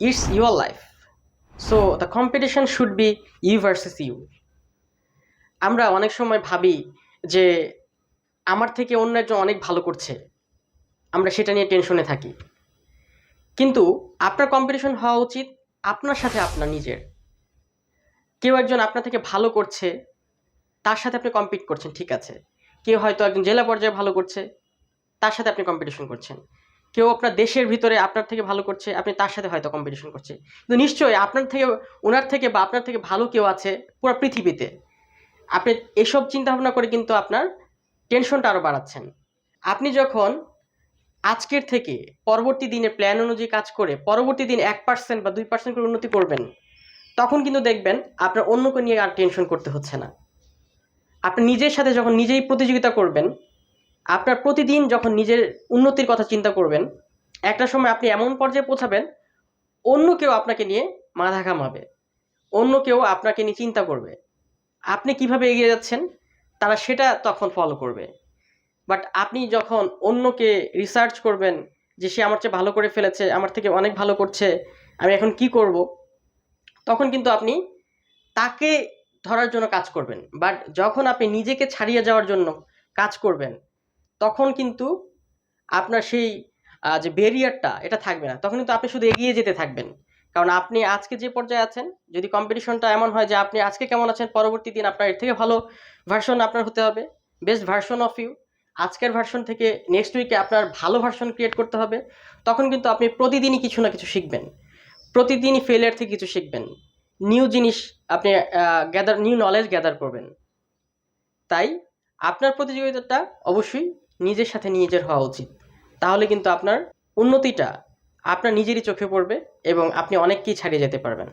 It's your life. So the competition should be you versus you. আমরা অনেক সময় ভাবি যে আমার থেকে অন্য একজন অনেক ভালো করছে, আমরা সেটা নিয়ে টেনশনে থাকি। কিন্তু আপনার কম্পিটিশন হওয়া উচিত আপনার সাথে আপনার নিজের। কেউ একজন আপনার থেকে ভালো করছে, তার সাথে আপনি কম্পিট করছেন, ঠিক আছে। কেউ হয়তো একজন জেলা পর্যায়ে ভালো করছে, তার সাথে আপনি কম্পিটিশন করছেন। কেউ আপনার দেশের ভিতরে আপনার থেকে ভালো করছে, আপনি তার সাথে হয়তো কম্পিটিশন করছে। কিন্তু নিশ্চয়ই আপনার থেকে, ওনার থেকে বা আপনার থেকে ভালো কেউ আছে পুরো পৃথিবীতে। আপনি এসব চিন্তা ভাবনা করে কিন্তু আপনার টেনশনটা আরও বাড়াচ্ছেন। আপনি যখন আজকের থেকে পরবর্তী দিনের প্ল্যান অনুযায়ী কাজ করে পরবর্তী দিন 1% বা 2% করে উন্নতি করবেন, তখন কিন্তু দেখবেন আপনার অন্যকে নিয়ে আর টেনশন করতে হচ্ছে না। আপনি নিজের সাথে যখন নিজেই প্রতিযোগিতা করবেন, আপনার প্রতিদিন যখন নিজের উন্নতির কথা চিন্তা করবেন, একটা সময় আপনি এমন পর্যায়ে পৌঁছাবেন, অন্য কেউ আপনাকে নিয়ে মাথা ঘামাবে, অন্য কেউ আপনাকে নিয়ে চিন্তা করবে আপনি কিভাবে এগিয়ে যাচ্ছেন, তারা সেটা তখন ফলো করবে। বাট আপনি যখন অন্যকে রিসার্চ করবেন যে সে আমার চেয়ে ভালো করে ফেলেছে, আমার থেকে অনেক ভালো করছে, আমি এখন কি করব, তখন কিন্তু আপনি তাকে ধরার জন্য কাজ করবেন। বাট যখন আপনি নিজেকে ছাড়িয়ে যাওয়ার জন্য কাজ করবেন, তখন কিন্তু আপনার সেই যে ব্যারিয়ারটা এটা থাকবে না, তখন কিন্তু আপনি শুধু এগিয়ে যেতে থাকবেন। কারণ আপনি আজকে যে পর্যায়ে আছেন, যদি কম্পিটিশনটা এমন হয় যে আপনি আজকে কেমন আছেন, পরবর্তী দিন আপনার এর থেকে ভালো ভার্সন আপনার হতে হবে, বেস্ট ভার্সন অফ ইউ। আজকের ভার্সন থেকে নেক্সট উইকে আপনার ভালো ভার্সন ক্রিয়েট করতে হবে। তখন কিন্তু আপনি প্রতিদিনই কিছু না কিছু শিখবেন, প্রতিদিনই ফেলিয়ার থেকে কিছু শিখবেন, নিউ জিনিস আপনি নিউ নলেজ গ্যাদার করবেন। তাই আপনার প্রতিযোগিতাটা অবশ্যই নিজের সাথে নিজের হওয়া উচিত। তাহলে কিন্তু আপনার উন্নতিটা আপনার নিজেরই চোখে পড়বে এবং আপনি অনেককেই ছাড়িয়ে যেতে পারবেন।